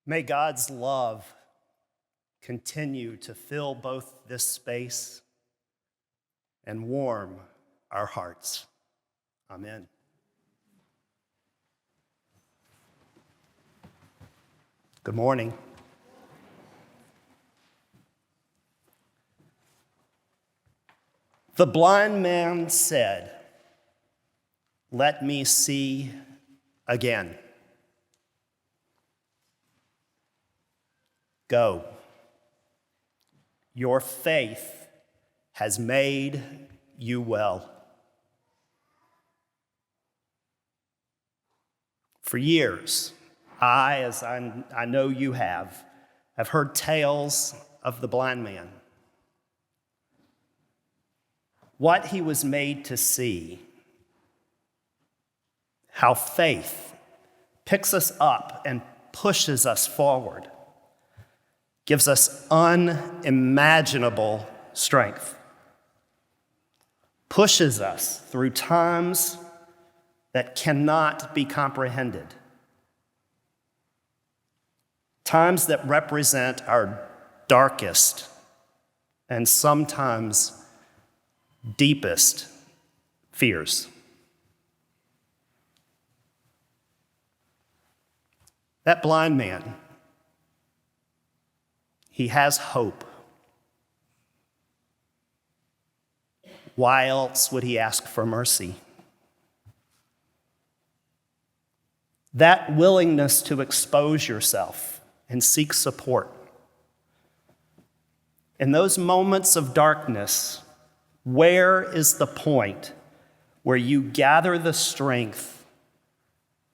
May God's love continue to fill both this space and warm our hearts. Amen. Good morning. The blind man said, "Let me see again." Go. Your faith has made you well. For years, as I know you have heard tales of the blind man. What he was made to see, how faith picks us up and pushes us forward, gives us unimaginable strength, pushes us through times that cannot be comprehended, times that represent our darkest and sometimes deepest fears. That blind man, he has hope. Why else would he ask for mercy? That willingness to expose yourself and seek support. In those moments of darkness, where is the point where you gather the strength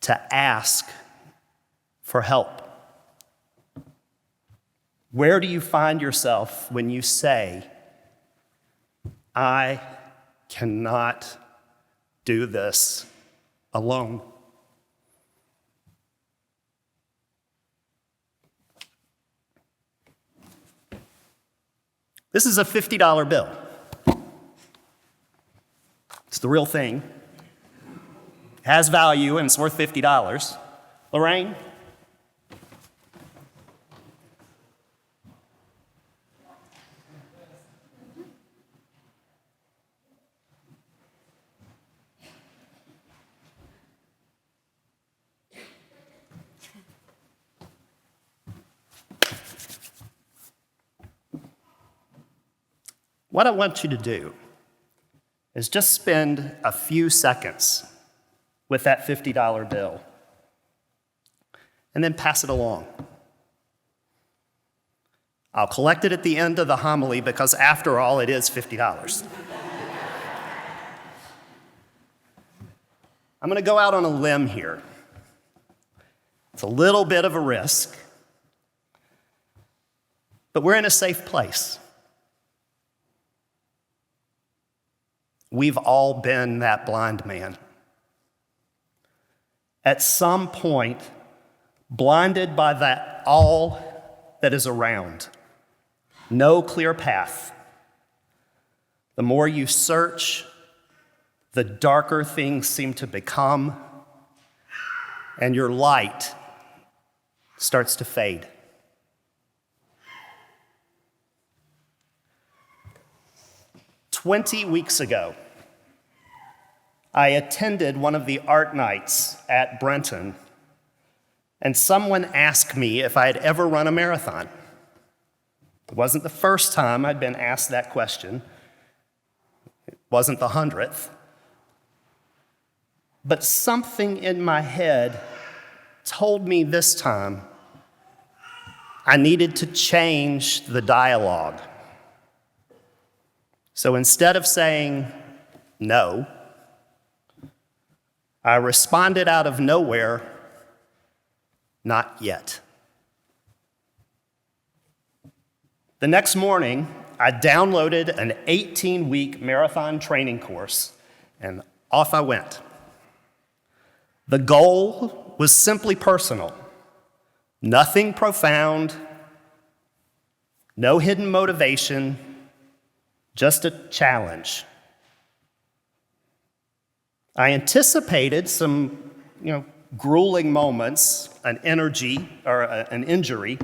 to ask for help? Where do you find yourself when you say, "I cannot do this alone"? This is a $50 bill. It's the real thing. It has value and it's worth $50. Lorraine? What I want you to do is just spend a few seconds with that $50 bill and then pass it along. I'll collect it at the end of the homily because after all, it is $50. I'm going to go out on a limb here. It's a little bit of a risk, but we're in a safe place. We've all been that blind man. At some point, blinded by that all that is around, no clear path. The more you search, the darker things seem to become, and your light starts to fade. "20 weeks ago, I attended one of the art nights at Brenton, and someone asked me if I had ever run a marathon. It wasn't the first time I'd been asked that question. It wasn't the 100th. But something in my head told me this time I needed to change the dialogue. So instead of saying no, I responded out of nowhere, "Not yet." The next morning, I downloaded an 18-week marathon training course, and off I went. The goal was simply personal, nothing profound, no hidden motivation, just a challenge. I anticipated some, grueling moments an injury,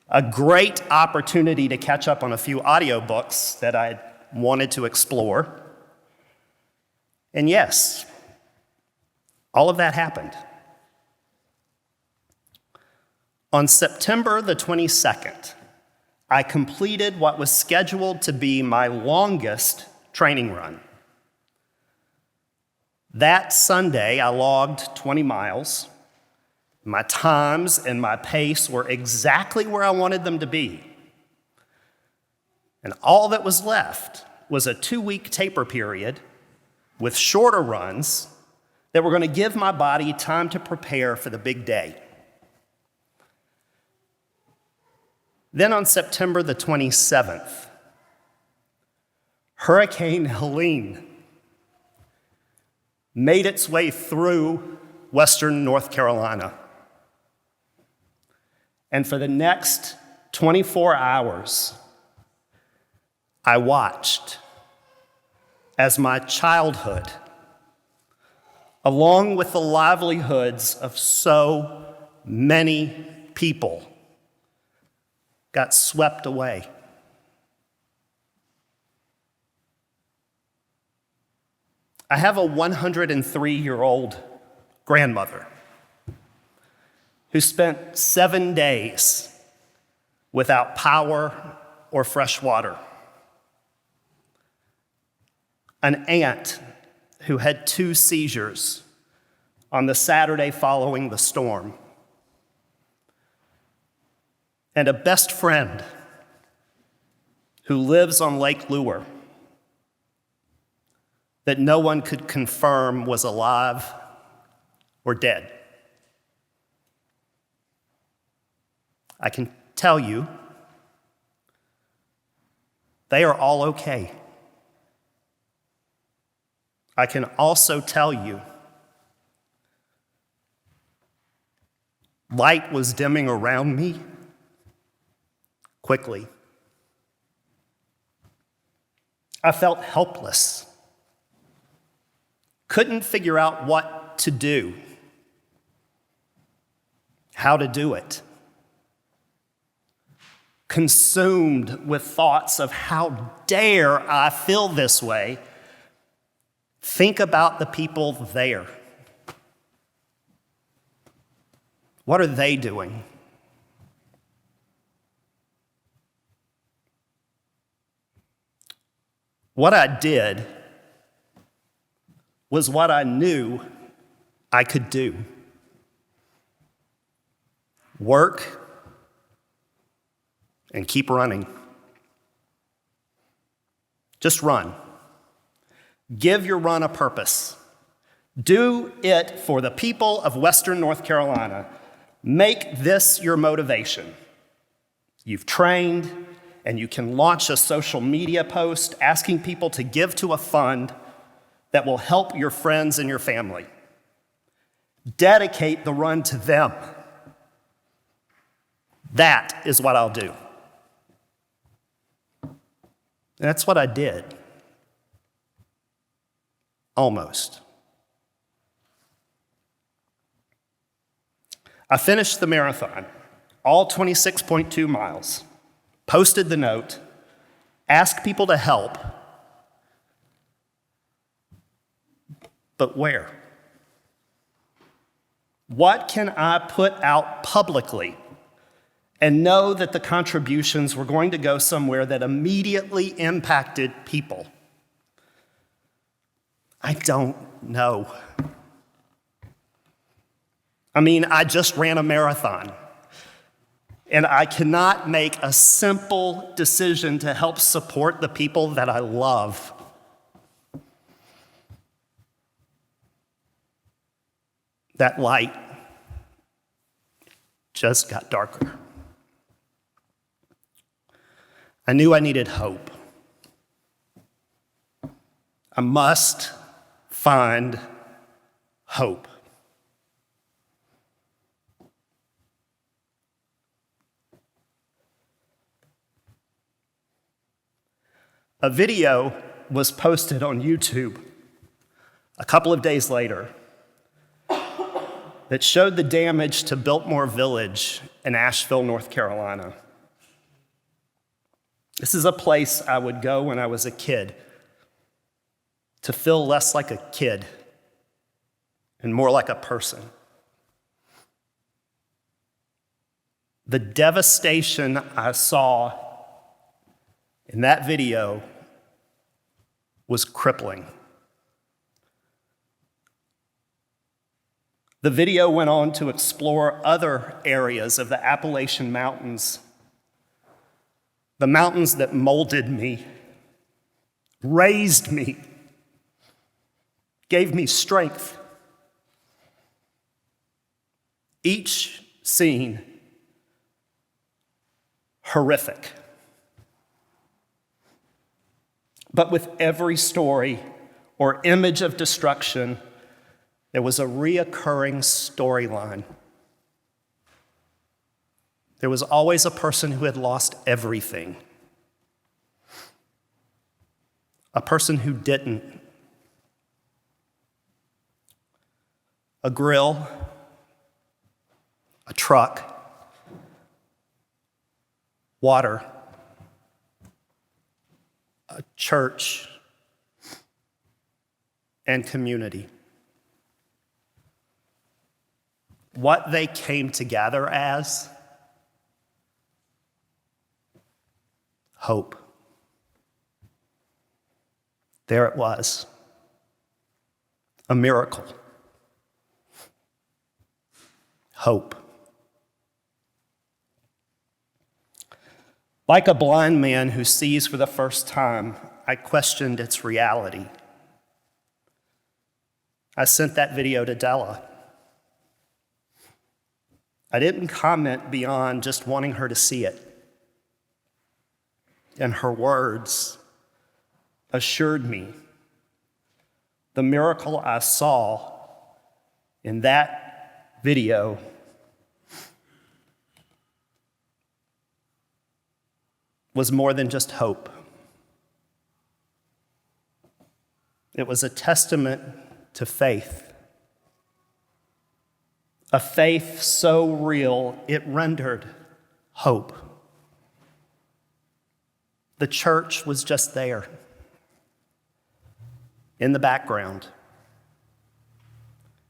a great opportunity to catch up on a few audiobooks that I wanted to explore. And yes, all of that happened. On September the 22nd, I completed what was scheduled to be my longest training run. That Sunday, I logged 20 miles. My times and my pace were exactly where I wanted them to be. And all that was left was a 2-week taper period with shorter runs that were going to give my body time to prepare for the big day. Then on September the 27th, Hurricane Helene made its way through western North Carolina. And for the next 24 hours, I watched as my childhood, along with the livelihoods of so many people, got swept away. I have a 103-year-old grandmother who spent 7 days without power or fresh water. An aunt who had 2 seizures on the Saturday following the storm. And a best friend who lives on Lake Lure that no one could confirm was alive or dead. I can tell you, they are all okay. I can also tell you, light was dimming around me quickly. I felt helpless. Couldn't figure out what to do, how to do it. Consumed with thoughts of how dare I feel this way. Think about the people there. What are they doing? What I did was what I knew I could do. Work and keep running. Just run. Give your run a purpose. Do it for the people of Western North Carolina. Make this your motivation. You've trained, and you can launch a social media post asking people to give to a fund that will help your friends and your family. Dedicate the run to them. That is what I'll do. That's what I did. Almost. I finished the marathon, all 26.2 miles, posted the note, asked people to help, but where? What can I put out publicly and know that the contributions were going to go somewhere that immediately impacted people? I don't know. I mean, I just ran a marathon, and I cannot make a simple decision to help support the people that I love. That light just got darker. I knew I needed hope. I must find hope. A video was posted on YouTube a couple of days later that showed the damage to Biltmore Village in Asheville, North Carolina. This is a place I would go when I was a kid to feel less like a kid and more like a person. The devastation I saw in that video was crippling. The video went on to explore other areas of the Appalachian Mountains, the mountains that molded me, raised me, gave me strength. Each scene horrific. But with every story or image of destruction, there was a reoccurring storyline. There was always a person who had lost everything, a person who didn't. A grill, a truck, water, a church, and community. What they came together as? Hope. There it was. A miracle. Hope. Like a blind man who sees for the first time, I questioned its reality. I sent that video to Della. I didn't comment beyond just wanting her to see it. And her words assured me the miracle I saw in that video was more than just hope. It was a testament to faith. A faith so real it rendered hope. The church was just there, in the background.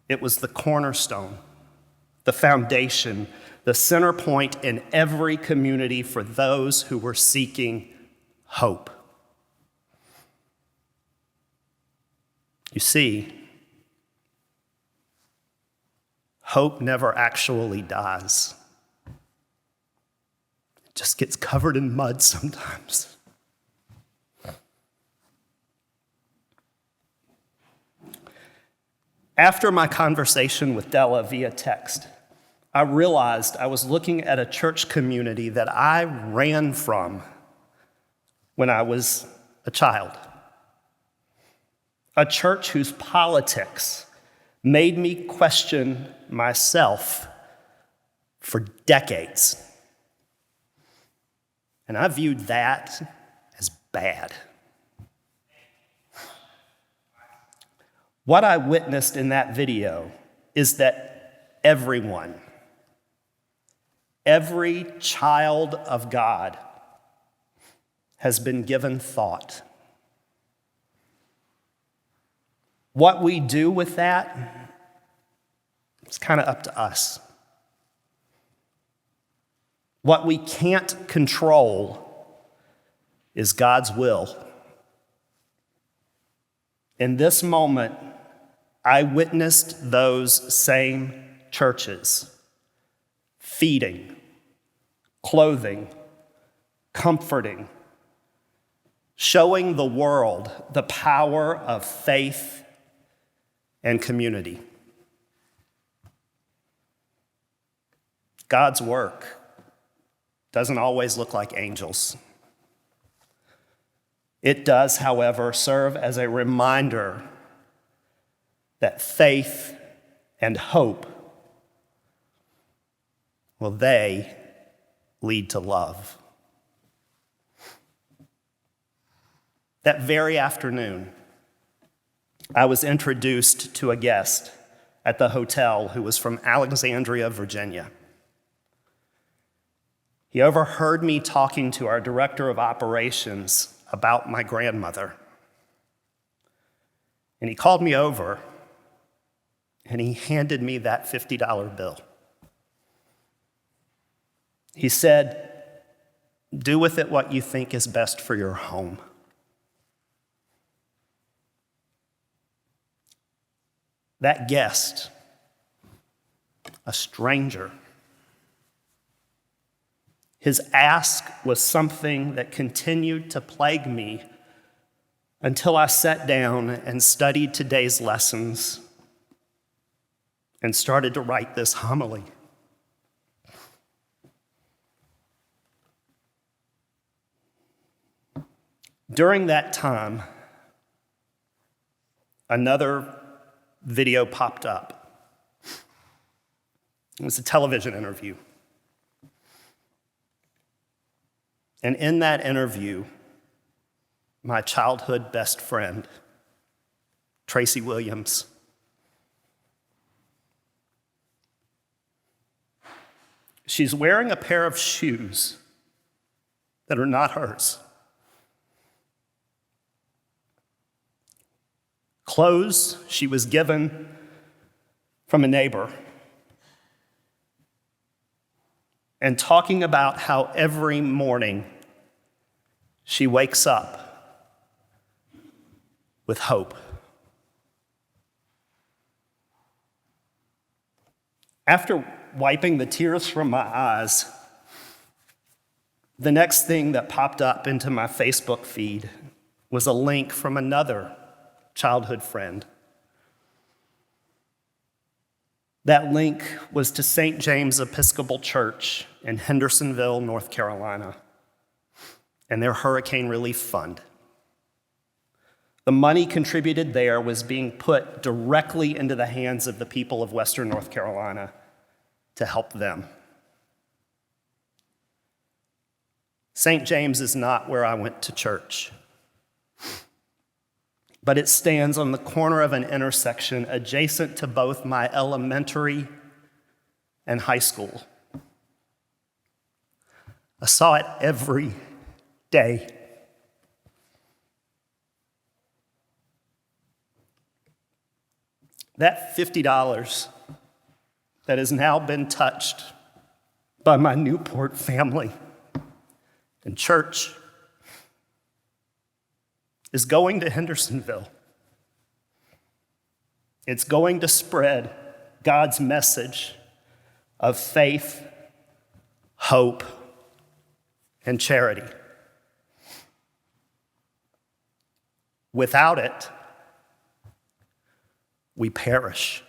It was the cornerstone, the foundation, the center point in every community for those who were seeking hope. You see, hope never actually dies. It just gets covered in mud sometimes. After my conversation with Della via text, I realized I was looking at a church community that I ran from when I was a child. A church whose politics made me question myself for decades. And I viewed that as bad. What I witnessed in that video is that everyone, every child of God has been given thought. What we do with that, it's kind of up to us. What we can't control is God's will. In this moment, I witnessed those same churches feeding, clothing, comforting, showing the world the power of faith and community. God's work doesn't always look like angels. It does, however, serve as a reminder that faith and hope, well, they lead to love. That very afternoon, I was introduced to a guest at the hotel who was from Alexandria, Virginia. He overheard me talking to our director of operations about my grandmother. And he called me over and he handed me that $50 bill. He said, "Do with it what you think is best for your home." That guest, a stranger, his ask was something that continued to plague me until I sat down and studied today's lessons and started to write this homily. During that time, another video popped up. It was a television interview. And in that interview, my childhood best friend, Tracy Williams, she's wearing a pair of shoes that are not hers. Clothes she was given from a neighbor. And talking about how every morning she wakes up with hope. After wiping the tears from my eyes, the next thing that popped up into my Facebook feed was a link from another childhood friend. That link was to St. James Episcopal Church in Hendersonville, North Carolina, and their hurricane relief fund. The money contributed there was being put directly into the hands of the people of Western North Carolina to help them. St. James is not where I went to church, but it stands on the corner of an intersection adjacent to both my elementary and high school. I saw it every day. That $50 that has now been touched by my Newport family and church is going to Hendersonville. It's going to spread God's message of faith, hope, and charity. Without it, we perish.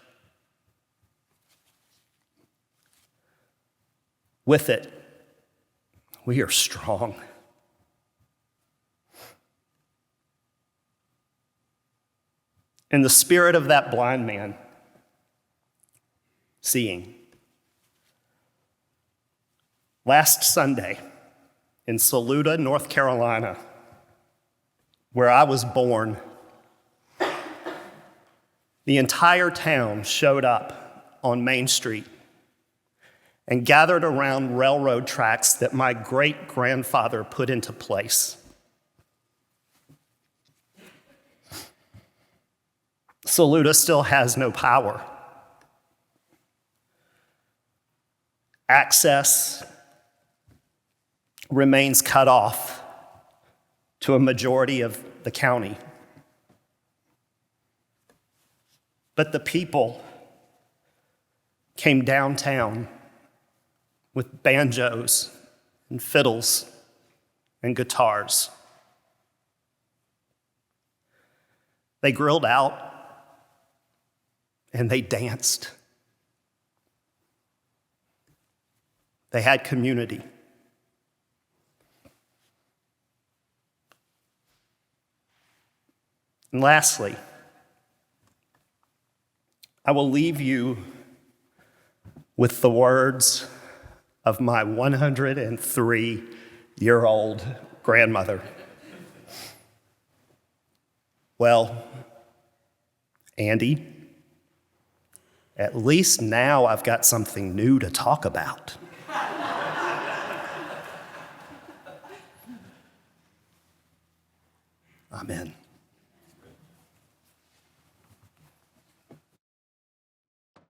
With it, we are strong. In the spirit of that blind man, seeing. Last Sunday in Saluda, North Carolina, where I was born, the entire town showed up on Main Street and gathered around railroad tracks that my great-grandfather put into place. Saluda still has no power. Access remains cut off to a majority of the county. But the people came downtown with banjos and fiddles and guitars. They grilled out and they danced. They had community. And lastly, I will leave you with the words of my 103-year-old grandmother. Well, Andy, At least now I've got something new to talk about. Amen.